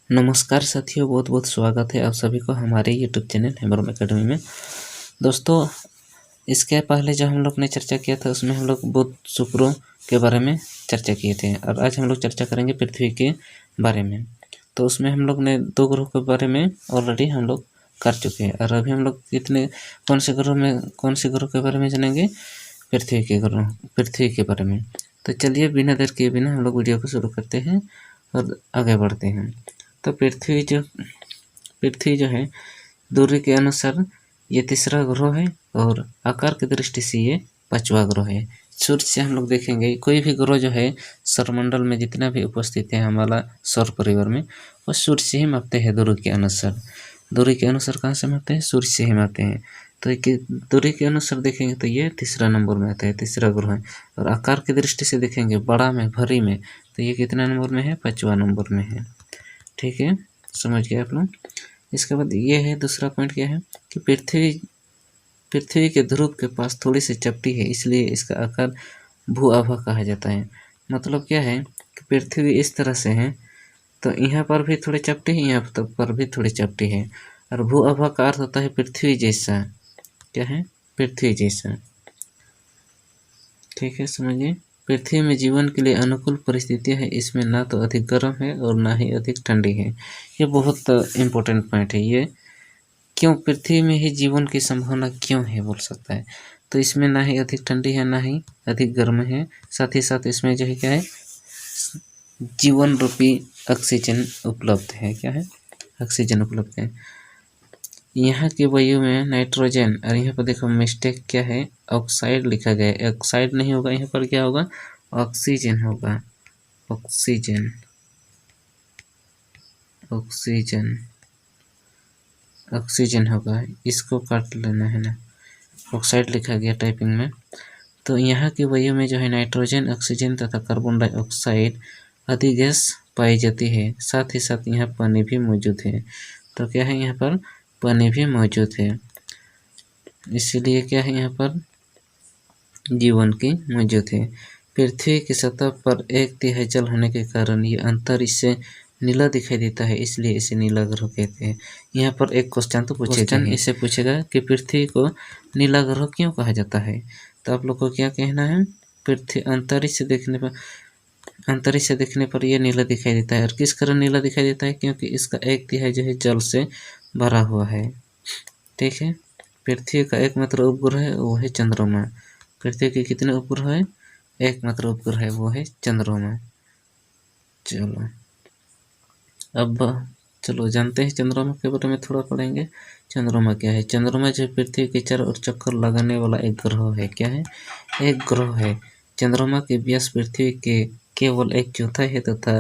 नमस्कार साथियों, बहुत बहुत स्वागत है आप सभी को हमारे यूट्यूब चैनल हेम्ब्रोम एकेडमी में। दोस्तों, इसके पहले जो हम लोग ने चर्चा किया था उसमें हम लोग बुध शुक्रों के बारे में चर्चा किए थे और आज हम लोग चर्चा करेंगे पृथ्वी के बारे में। तो उसमें हम लोग ने 2 ग्रहों के बारे में ऑलरेडी हम लोग कर चुके हैं और अभी हम लोग कौन से ग्रह के बारे में जानेंगे? पृथ्वी के बारे में। तो चलिए बिना देर किए बिना हम लोग वीडियो को शुरू करते हैं और आगे बढ़ते हैं। तो पृथ्वी जो है दूरी के अनुसार ये तीसरा ग्रह है और आकार की दृष्टि से ये 5वां ग्रह है। सूर्य से हम लोग देखेंगे कोई भी ग्रह जो है सौरमंडल में जितना भी उपस्थित है हमारा सौर परिवार में, वो सूर्य से ही मापते हैं दूरी के अनुसार। दूरी के अनुसार कहाँ से मापते हैं? सूर्य से ही मापते हैं। तो दूरी के अनुसार देखेंगे तो ये तीसरा नंबर में आता है, तीसरा ग्रह है। और आकार की दृष्टि से देखेंगे बड़ा में, भरी में, तो ये कितना नंबर में है? 5वां नंबर में है। ठीक है, समझ गए आप लोग। इसके बाद ये है दूसरा पॉइंट क्या है कि पृथ्वी के ध्रुव के पास थोड़ी सी चपटी है, इसलिए इसका आकार भू आभा कहा जाता है। मतलब क्या है कि पृथ्वी इस तरह से है तो यहाँ पर भी थोड़ी चपटी है, यहाँ पर भी थोड़ी चपटी है। और भू आभा का अर्थ होता है पृथ्वी जैसा। क्या है? पृथ्वी जैसा। ठीक है, समझिए। पृथ्वी में जीवन के लिए अनुकूल परिस्थितियां हैं। इसमें ना तो अधिक गर्म है और ना ही अधिक ठंडी है। ये बहुत इम्पोर्टेंट पॉइंट है। ये क्यों पृथ्वी में ही जीवन की संभावना क्यों है बोल सकता है। तो इसमें ना ही अधिक ठंडी है ना ही अधिक गर्म है। साथ ही साथ इसमें जो है क्या है, जीवन रूपी ऑक्सीजन उपलब्ध है। क्या है? ऑक्सीजन उपलब्ध है। यहाँ की वायु में नाइट्रोजन, और यहाँ पर देखो मिस्टेक क्या है, ऑक्साइड लिखा गया है। ऑक्साइड नहीं होगा, यहाँ पर क्या होगा? ऑक्सीजन होगा। ऑक्सीजन, ऑक्सीजन, ऑक्सीजन होगा। इसको काट लेना है ना, ऑक्साइड लिखा गया टाइपिंग में। तो यहाँ की वायु में जो है नाइट्रोजन, ऑक्सीजन तथा कार्बन डाइऑक्साइड आदि गैस पाई जाती है। साथ ही साथ यहाँ पानी भी मौजूद है। तो क्या है, यहाँ पर पानी भी मौजूद है। इसीलिए क्या है, यहाँ पर जीवन की मौजूद है। पृथ्वी की सतह पर 1/3 जल होने के कारण ये अंतरिक्ष से नीला दिखाई देता है, इसलिए इसे नीला ग्रह कहते हैं। यहाँ पर एक क्वेश्चन तो पूछेगा, इसे पूछेगा कि पृथ्वी को नीला ग्रह क्यों कहा जाता है। तो आप लोग को क्या कहना है? पृथ्वी अंतरिक्ष से देखने पर यह नीला दिखाई देता है। और किस कारण नीला दिखाई देता है? क्योंकि इसका 1/3 जो है जल से भरा हुआ है। ठीक है। पृथ्वी का एकमात्र उपग्रह है वो है चंद्रमा। पृथ्वी के कितने उपग्रह है? एकमात्र उपग्रह है वो है चंद्रमा। चलो अब चलो जानते हैं चंद्रमा के बारे में थोड़ा पढ़ेंगे। चंद्रमा क्या है? चंद्रमा जो पृथ्वी के चारों ओर चक्कर लगाने वाला एक ग्रह है। क्या है? एक ग्रह है। चंद्रमा के व्यास पृथ्वी के केवल 1/4 है तथा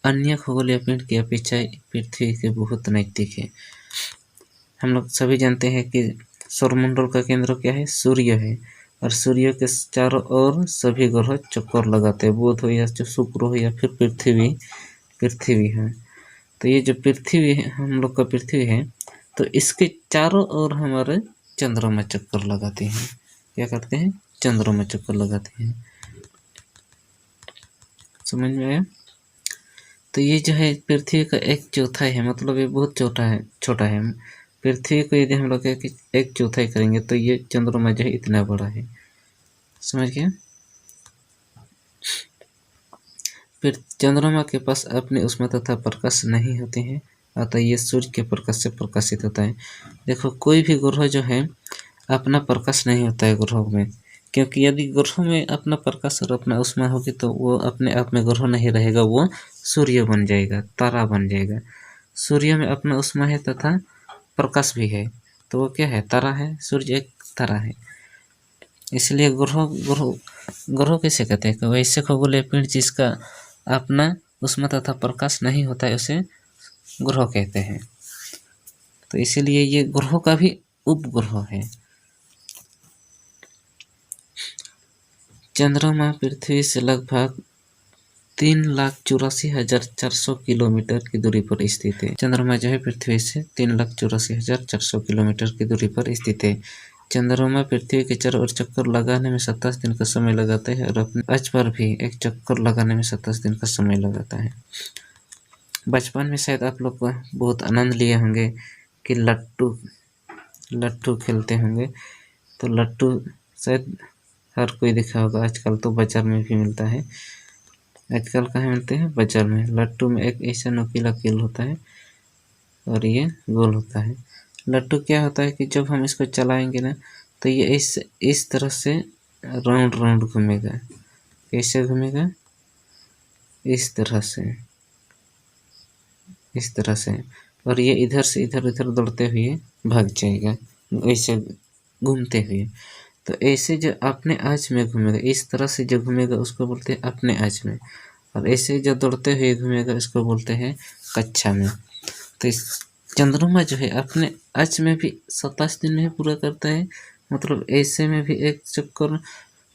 अन्य खगोलीय पिंड की अपेक्षा पृथ्वी के बहुत नजदीक है। हम लोग सभी जानते हैं कि सौरमंडल का केंद्र क्या है? सूर्य है। और सूर्य के चारों ओर सभी ग्रह चक्कर लगाते हैं, बुध हो या जो शुक्र हो या फिर पृथ्वी है। तो ये जो पृथ्वी है, हम लोग का पृथ्वी है, तो इसके चारों ओर हमारे चंद्रमा चक्कर लगाते हैं। क्या करते हैं? चंद्रमा चक्कर लगाते हैं। समझ में आया? तो ये जो है पृथ्वी का 1/4 है, मतलब ये बहुत छोटा है। पृथ्वी को यदि हम लोग 1/4 करेंगे तो ये चंद्रमा जो है इतना बड़ा है। समझ गया? फिर चंद्रमा के पास अपनी उष्मा तथा प्रकाश नहीं होते हैं, अतः ये सूर्य के प्रकाश से प्रकाशित होता है। देखो कोई भी ग्रह जो है अपना प्रकाश नहीं होता है ग्रहों में, क्योंकि यदि ग्रहों में अपना प्रकाश और अपना उष्मा होगी तो वो अपने आप में ग्रह नहीं रहेगा, वो सूर्य बन जाएगा, तारा बन जाएगा। सूर्य में अपना उष्मा है तथा प्रकाश भी है, तो वो क्या है? तारा है। सूर्य एक तारा है। इसलिए ग्रह कैसे कहते हैं? वैसे खगोलीय पिंड जिसका अपना उष्मा तथा प्रकाश नहीं होता है उसे ग्रह कहते हैं। तो इसीलिए ये ग्रहों का भी उपग्रह है। चंद्रमा पृथ्वी से लगभग 3,84,400 किलोमीटर की दूरी पर स्थित है। चंद्रमा जो है पृथ्वी से 3,84,400 किलोमीटर की दूरी पर स्थित है। चंद्रमा पृथ्वी के चारों ओर चक्कर लगाने में 27 दिन का समय लगाता है और अपने अक्ष पर भी एक चक्कर लगाने में 27 दिन का समय लगाता है। बचपन में शायद आप लोग को बहुत आनंद लिए होंगे कि लट्टू खेलते होंगे। तो लट्टू शायद हर कोई देखा होगा, आजकल तो बाजार में भी मिलता है। आजकल कहाँ मिलते हैं? बाजार में। लट्टू में एक ऐसा नुकीला कील होता है और ये गोल होता है। लट्टू क्या होता है कि जब हम इसको चलाएंगे ना, तो ये इस तरह से राउंड राउंड घूमेगा। कैसे घूमेगा? इस तरह से, और ये इधर से इधर इधर दौड़ते हुए भाग जाएगा, ऐसे घूमते हुए। तो ऐसे जो अपने आँच में घूमेगा, इस तरह से जो घूमेगा उसको बोलते हैं अपने आँच में, और ऐसे जो दौड़ते हुए घूमेगा इसको बोलते हैं कक्षा में। तो इस चंद्रमा जो है अपने आँच में भी 27 दिन में ही पूरा करता है, मतलब ऐसे में भी एक चक्कर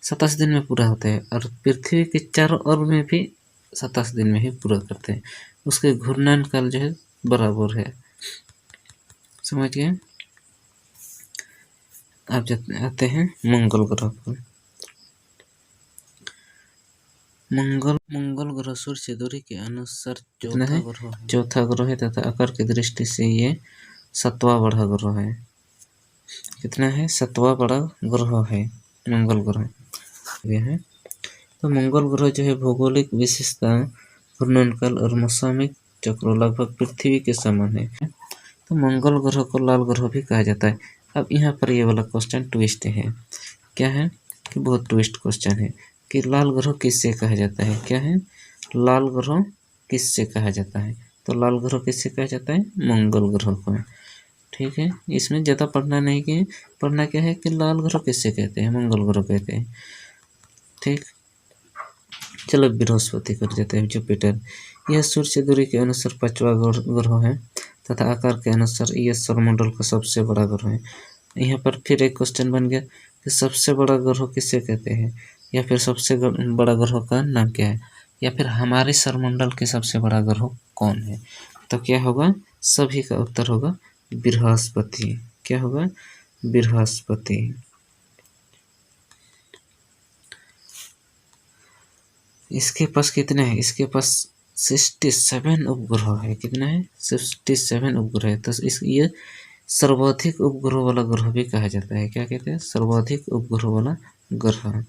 27 दिन में पूरा होता है, और पृथ्वी के चारों ओर में भी 27 दिन में ही पूरा करते हैं। उसके घूर्णन काल जो है बराबर है। समझ गए? आप आते हैं मंगल ग्रह पर। मंगल ग्रह सूर्य से दूरी के अनुसार चौथा ग्रह है तथा आकार की दृष्टि से ये 7वां बड़ा ग्रह है। कितना है? 7वां बड़ा ग्रह है मंगल ग्रह। यह है तो मंगल ग्रह जो है भौगोलिक विशेषता, घूर्णन काल और मौसमिक चक्र लगभग पृथ्वी के समान है। तो मंगल ग्रह को लाल ग्रह भी कहा जाता है। अब यहाँ पर ये वाला क्वेश्चन ट्विस्ट है। क्या है? कि बहुत ट्विस्ट क्वेश्चन है कि लाल ग्रह किससे कहा जाता है? क्या है? लाल ग्रह किससे कहा जाता है? तो लाल ग्रह किससे कहा जाता है? मंगल ग्रह को। ठीक है, इसमें ज़्यादा पढ़ना नहीं कि पढ़ना क्या है कि लाल ग्रह किससे कहते हैं? मंगल ग्रह कहते हैं। ठीक, चलो बृहस्पति कर देते हैं, जुपिटर। यह सूर्य से दूरी के अनुसार 5वां ग्रह है तथा आकार के अनुसार यह सौरमंडल का सबसे बड़ा ग्रह है। यहाँ पर फिर एक क्वेश्चन बन गया कि सबसे बड़ा ग्रह किसे कहते हैं, या फिर सबसे बड़ा ग्रह का नाम क्या है, या फिर हमारे सौरमंडल के सबसे बड़ा ग्रह कौन है? तो क्या होगा? सभी का उत्तर होगा बृहस्पति। क्या होगा? बृहस्पति। इसके पास कितने हैं? इसके पास 67 उपग्रह है। कितना है? 67 उपग्रह है। तो ये सर्वाधिक उपग्रह वाला ग्रह भी कहा जाता है। क्या कहते हैं? सर्वाधिक उपग्रह वाला ग्रह।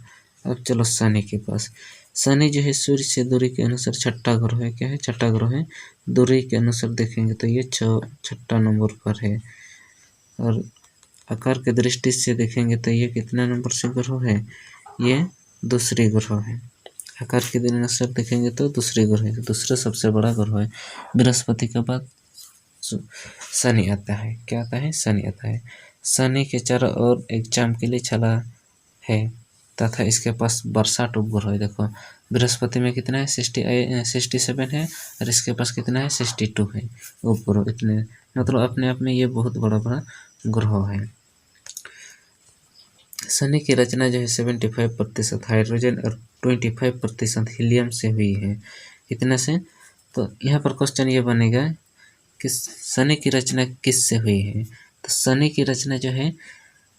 अब चलो शनि के पास। शनि जो है सूर्य से दूरी के अनुसार छठा ग्रह है। क्या है? छठा ग्रह है। दूरी के अनुसार देखेंगे तो ये छठा नंबर पर है, और आकार की दृष्टि से देखेंगे तो ये कितना नंबर से ग्रह है? ये दूसरी ग्रह है। आकार के दिन अनुसार देखेंगे तो दूसरे ग्रह है, दूसरा सबसे बड़ा ग्रह है। बृहस्पति के बाद शनि आता है। क्या आता है? शनि आता है। शनि के चारों ओर एक चमकीली छला है तथा इसके पास 62 उपग्रह है। देखो बृहस्पति में कितना है? 67 है, और इसके पास कितना है? 62 है उपग्रह। इतने मतलब अपने आप में ये बहुत बड़ा बड़ा ग्रह है। शनि की रचना जो है 75% हाइड्रोजन और 25% हीलियम से हुई है। कितने से? तो यहाँ पर क्वेश्चन ये बनेगा कि शनि की रचना किस से हुई है? तो शनि की रचना जो है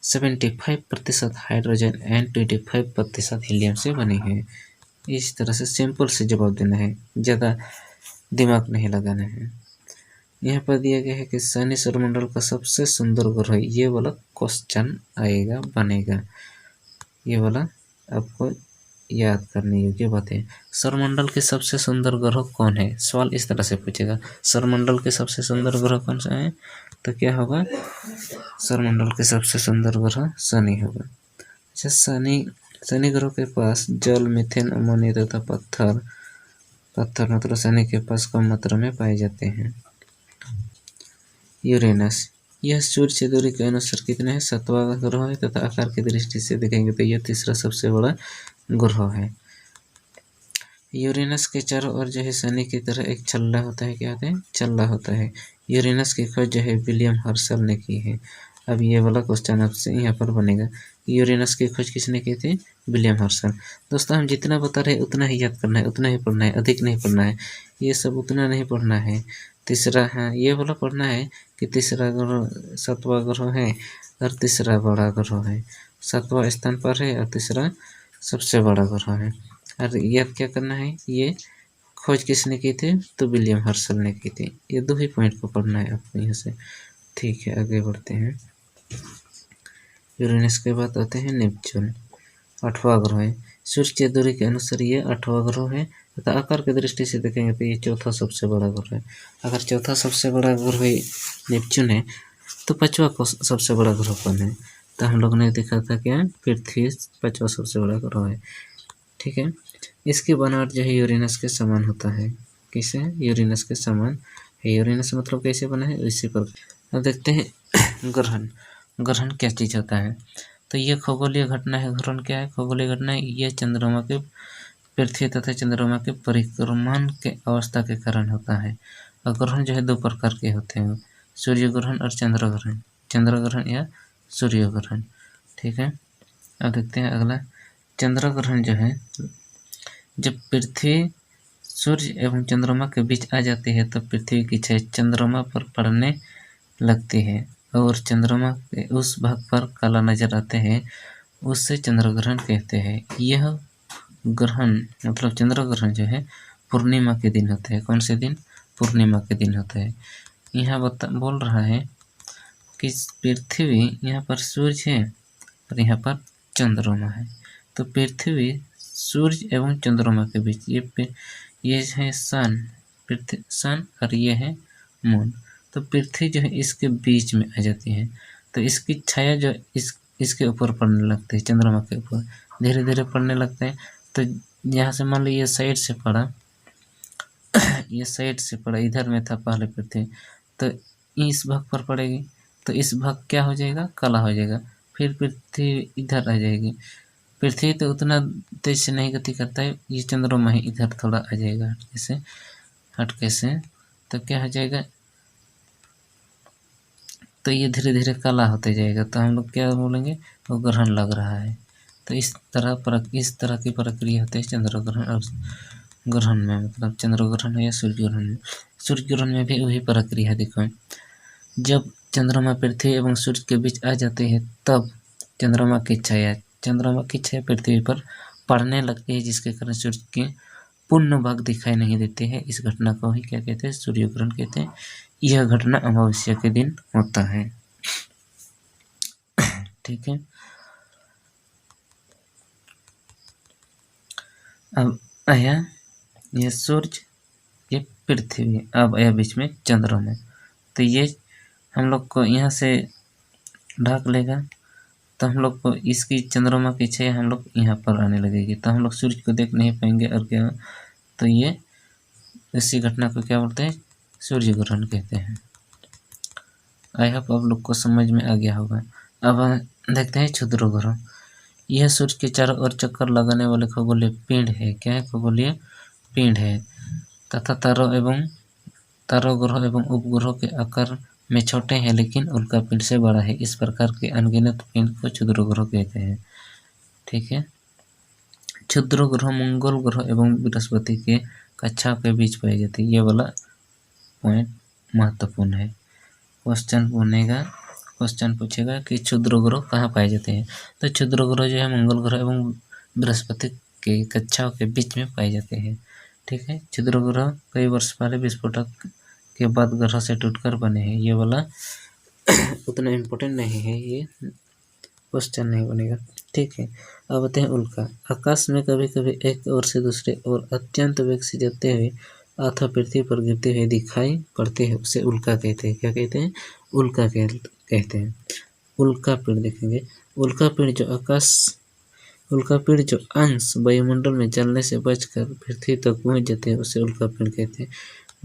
75% हाइड्रोजन एंड 25% हीलियम से बनी है। इस तरह से सिंपल से जवाब देना है, ज़्यादा दिमाग नहीं लगाना है। यहाँ पर दिया गया है कि शनि सौरमंडल का सबसे सुंदर ग्रह। ये वाला क्वेश्चन आएगा, बनेगा। ये वाला आपको याद करने योग्य बात है। सौरमंडल के सबसे सुंदर ग्रह कौन है? सवाल इस तरह से पूछेगा, सौरमंडल के सबसे सुंदर ग्रह कौन सा है? तो क्या होगा? सौरमंडल के सबसे सुंदर ग्रह शनि होगा। अच्छा, शनि ग्रह के पास जल, मीथेन, अमोनिया तथा पत्थर मतलब शनि के पास कम मात्रा में पाए जाते हैं। यूरेनस, यह सूर्य से दूरी के अनुसार कितना है? 7वां ग्रह है तथा आकार की दृष्टि से देखेंगे तो यह तीसरा सबसे बड़ा ग्रह है। यूरेनस के चारों ओर जो है शनि की तरह एक छल्ला होता है। क्या होता है? छल्ला होता है। यूरेनस की खोज जो है विलियम हर्शल ने की है। अब ये वाला क्वेश्चन आपसे यहाँ पर बनेगा, यूरेनस की खोज किसने की थी? William Herschel. दोस्तों हम जितना बता रहे उतना ही याद करना है, उतना ही पढ़ना है, अधिक नहीं पढ़ना है। ये सब उतना नहीं पढ़ना है। तीसरा, हाँ ये वाला पढ़ना है कि तीसरा ग्रह 7वां ग्रह है और तीसरा बड़ा ग्रह है। 7वां स्थान पर है और तीसरा सबसे बड़ा ग्रह है। और याद क्या करना है? ये खोज किसने की थी? तो विलियम हर्शल ने की थी। ये 2 ही पॉइंट को पढ़ना है आपको यहाँ से। ठीक है, आगे बढ़ते हैं। यूरेनस के बाद आते हैं नेपच्यून, 8वां ग्रह है। सूर्य की दूरी के अनुसार ये 8वां ग्रह है तथा आकार की दृष्टि से देखेंगे तो ये चौथा सबसे बड़ा ग्रह है। अगर चौथा सबसे बड़ा ग्रह नेपच्यून है तो 5वां सबसे बड़ा ग्रह कौन है? तो हम लोग ने देखा था क्या, पृथ्वी 5वां सबसे बड़ा ग्रह है। ठीक है, इसकी बनावट जो है यूरेनस के समान होता है। किसे? यूरेनस के समान है। यूरेनस मतलब कैसे बना है, इसी पर। अब देखते हैं ग्रहण। ग्रहण क्या चीज़ होता है? तो ये खगोलीय घटना है। ग्रहण क्या है? खगोलीय घटना है। यह चंद्रमा के, पृथ्वी तथा चंद्रमा के परिक्रमण के अवस्था के कारण होता है। और ग्रहण जो है 2 प्रकार के होते हैं, सूर्य ग्रहण और चंद्र ग्रहण। चंद्र ग्रहण या सूर्य ग्रहण। ठीक है, अब देखते हैं अगला। चंद्र ग्रहण जो है, जब पृथ्वी सूर्य एवं चंद्रमा के बीच आ जाती है तो पृथ्वी की छाया चंद्रमा पर पड़ने लगती है और चंद्रमा के उस भाग पर काला नजर आते हैं, उससे चंद्र ग्रहण कहते हैं। यह ग्रहण मतलब चंद्र ग्रहण जो है पूर्णिमा के दिन होते हैं। कौन से दिन? पूर्णिमा के दिन होता है। यहाँ बोल रहा है कि पृथ्वी, यहाँ पर सूर्य है और यहाँ पर चंद्रमा है। तो पृथ्वी सूर्य एवं चंद्रमा के बीच, ये है सन, पृथ्वी सन, और ये है मून। तो पृथ्वी जो है इसके बीच में आ जाती है तो इसकी छाया जो इसके ऊपर पड़ने लगती है, चंद्रमा के ऊपर धीरे धीरे पड़ने लगता है। तो यहाँ से मान लो ये साइड से पड़ा, ये साइड से पड़ा, इधर में था पहले पृथ्वी, तो इस भाग पर पड़ेगी तो इस भाग क्या हो जाएगा? काला हो जाएगा। फिर पृथ्वी इधर आ जाएगी। पृथ्वी तो उतना तेज से नहीं गति करता है, ये चंद्रमा ही इधर थोड़ा आ जाएगा हटके से, तो क्या हो जाएगा? तो ये धीरे धीरे काला होते जाएगा। तो हम लोग क्या बोलेंगे? वो ग्रहण लग रहा है। तो इस तरह की प्रक्रिया होती है चंद्र ग्रहण और ग्रहण में, मतलब चंद्र ग्रहण या सूर्य ग्रहण में। सूर्य ग्रहण में भी वही प्रक्रिया देखो, जब चंद्रमा पृथ्वी एवं सूर्य के बीच आ जाते हैं तब चंद्रमा की छाया पृथ्वी पर पड़ने लगती है, जिसके कारण सूर्य के पूर्ण भाग दिखाई नहीं देते हैं। इस घटना को ही क्या कहते हैं? सूर्य ग्रहण कहते हैं। यह घटना अमावस्या के दिन होता है। ठीक है, अब आया ये सूर्य, ये पृथ्वी, अब आया बीच में चंद्रमा। तो ये हम लोग को यहाँ से ढक लेगा तो हम लोग को इसकी चंद्रमा की छाया हम लोग यहाँ पर आने लगेगी तो हम लोग सूर्य को देख नहीं पाएंगे। और क्या? तो ये इसी घटना को क्या बोलते हैं? सूर्य ग्रहण कहते हैं। आई होप आप लोग को समझ में आ गया होगा। अब देखते हैं क्षुद्र ग्रह। यह सूर्य के चारों ओर चक्कर लगाने वाले खगोलीय पिंड है। क्या है? खगोलीय पिंड है तथा तारों ग्रह एवं उपग्रहों के आकार में छोटे हैं लेकिन उल्का पिंड से बड़ा है। इस प्रकार के अनगिनत पिंड को क्षुद्र ग्रह कहते हैं। ठीक है, क्षुद्र ग्रह मंगल ग्रह एवं बृहस्पति के कक्षाओं के बीच पाई जाती है। ये वाला पॉइंट महत्वपूर्ण है। क्वेश्चन पूछेगा कि क्षुद्र ग्रह कहाँ पाए जाते हैं। तो क्षुद्र ग्रह जो है मंगल ग्रह एवं बृहस्पति के कक्षाओं के बीच में पाए जाते हैं। ठीक है, क्षुद्र ग्रह कई वर्ष पहले विस्फोटक के बाद ग्रह से टूटकर बने हैं। ये वाला उतना इम्पोर्टेंट नहीं है, ये क्वेश्चन नहीं बनेगा। ठीक है, अब आते हैं उल्का। आकाश में कभी कभी एक ओर से दूसरे ओर अत्यंत वेग से जाते हुए अथवा पृथ्वी पर गिरते हुए दिखाई पड़ते हैं, उसे उल्का कहते हैं। क्या कहते हैं? उल्का कहते हैं। उल्का पिंड देखेंगे। उल्का पिंड जो अंश वायुमंडल में जलने से बचकर पृथ्वी तक पहुंच जाते हैं, उसे उल्का पिंड कहते हैं।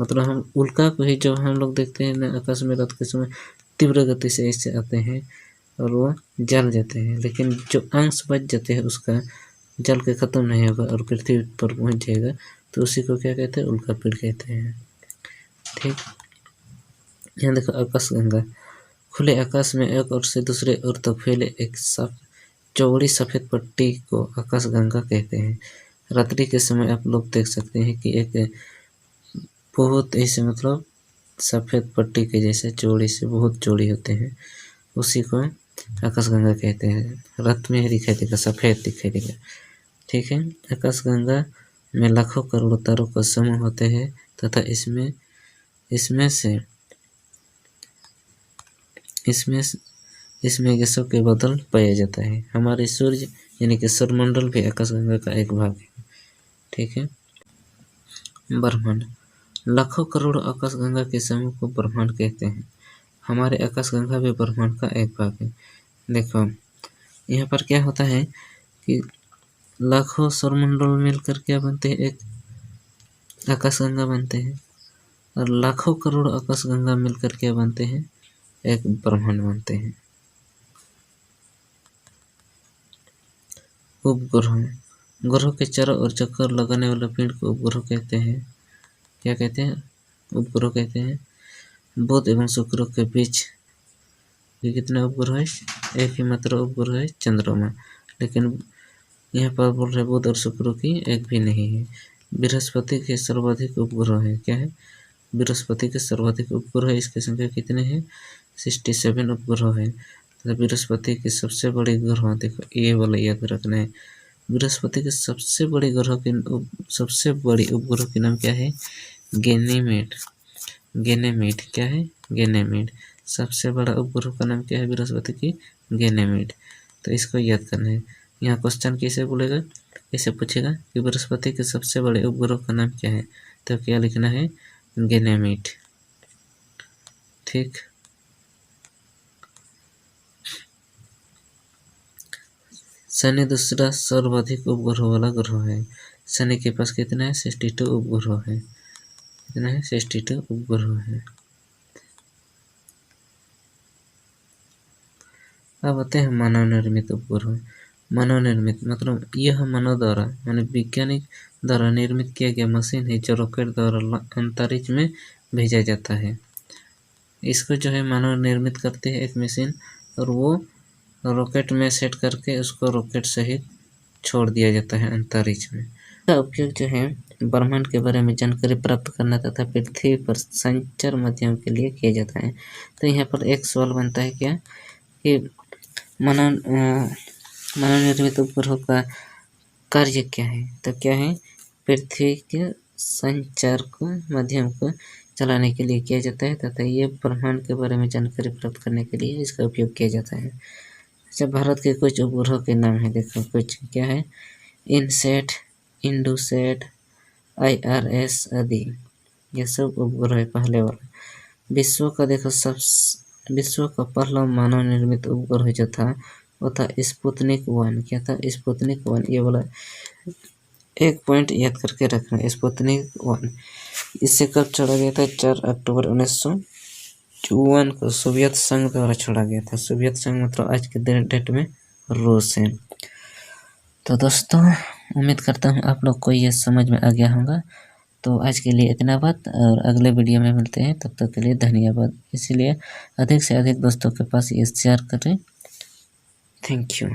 मतलब हम उल्का को ही जब हम लोग देखते हैं ना आकाश में रात के समय, तीव्र गति से ऐसे आते हैं और वो जल जाते हैं, लेकिन जो अंश बच जाते हैं उसका जल के खत्म नहीं होगा और पृथ्वी पर पहुंच जाएगा, तो उसी को क्या कहते हैं? उल्का पिंड कहते हैं। ठीक, यहाँ देखो आकाशगंगा। खुले आकाश में एक ओर से दूसरे ओर तक फैले एक चौड़ी सफेद पट्टी को आकाशगंगा कहते हैं। रात्रि के समय आप लोग देख सकते हैं कि एक बहुत ऐसे मतलब सफेद पट्टी के जैसे चौड़ी से बहुत चौड़ी होते हैं, उसी को आकाशगंगा कहते हैं। रात में ही दिखाई देगा, सफेद दिखाई देगा। ठीक है, आकाशगंगा में लाखों करोड़ों तारों का समूह होते हैं तथा इसमें गैसों के बादल पाया जाता है। हमारे सूर्य यानी कि सौरमंडल भी आकाशगंगा का एक भाग है। ठीक है। ब्रह्मांड, लाखों करोड़ों आकाशगंगा के समूह को ब्रह्मांड कहते हैं। हमारे आकाशगंगा भी ब्रह्मांड का एक भाग है। देखो यहाँ पर क्या होता है कि लाखों सौरमंडल मिलकर क्या बनते हैं, एक आकाशगंगा बनते हैं, और लाखों करोड़ आकाशगंगा मिलकर क्या बनते हैं, एक ब्रह्मांड बनते हैं। उपग्रह, ग्रह के चारों ओर चक्कर लगाने वाला पिंड को उपग्रह कहते हैं। क्या कहते हैं, उपग्रह कहते हैं। बुध एवं शुक्र के बीच ये कितना उपग्रह है, एक ही मात्र उपग्रह है, चंद्रमा। लेकिन यहाँ पर बोल रहे बुध और शुक्र की एक भी नहीं है। बृहस्पति के सर्वाधिक उपग्रह है। क्या है, बृहस्पति के सर्वाधिक उपग्रह, इसकी संख्या कितने हैं, 67 उपग्रह है। तो बृहस्पति के सबसे बड़े ग्रह, देखो ये वाला याद रखना है, बृहस्पति के सबसे बड़ी उपग्रह के नाम क्या है, गैनीमेड। क्या है, गैनीमेड। सबसे बड़ा उपग्रह का नाम क्या है बृहस्पति की, गैनीमेड। तो इसको याद करना है। यहाँ क्वेश्चन कैसे बोलेगा, कैसे पूछेगा कि बृहस्पति के सबसे बड़े उपग्रह का नाम क्या है, तो क्या लिखना है, गैनीमेड। ठीक। शनि दूसरा सर्वाधिक उपग्रह वाला ग्रह है। शनि के पास कितना है, 62 उपग्रह है। कितना है, 62 उपग्रह है। अब आते हैं मानव निर्मित उपग्रह। मानव निर्मित मतलब यह मानव द्वारा माने वैज्ञानिक द्वारा निर्मित किया गया मशीन है जो रॉकेट द्वारा अंतरिक्ष में भेजा जाता है। इसको जो है मानव निर्मित करते हैं एक मशीन, और वो रॉकेट में सेट करके उसको रॉकेट सहित छोड़ दिया जाता है अंतरिक्ष में। इसका उपयोग जो है ब्रह्मांड के बारे में जानकारी प्राप्त करना तथा पृथ्वी पर संचार माध्यम के लिए किया जाता है। तो यहाँ पर एक सवाल बनता है क्या कि मानव निर्मित उपग्रह का कार्य क्या है, तो क्या है, पृथ्वी के संचार को माध्यम को चलाने के लिए किया जाता है तथा ये ब्रह्मांड के बारे में जानकारी प्राप्त करने के लिए इसका उपयोग किया जाता है। अच्छा, भारत के कुछ उपग्रह के नाम है, देखो कुछ क्या है, इनसेट, इंडोसैट, IRS आदि, ये सब उपग्रह है पहले वाला। विश्व का पहला मानव निर्मित उपग्रह जो था वो था स्पुतनिक 1। क्या था, स्पुतनिक 1। ये वाला एक पॉइंट याद करके रखना, स्पुतनिक 1। इससे कब छोड़ा गया था, 4 अक्टूबर 1954 को सोवियत संघ द्वारा छोड़ा गया था। सोवियत संघ मतलब आज के डेट में रूस है। तो दोस्तों उम्मीद करता हूँ आप लोग को ये समझ में आ गया होगा। तो आज के लिए इतना बात, और अगले वीडियो में मिलते हैं, तब तक के लिए धन्यवाद। इसीलिए अधिक से अधिक दोस्तों के पास ये शेयर करें। Thank you.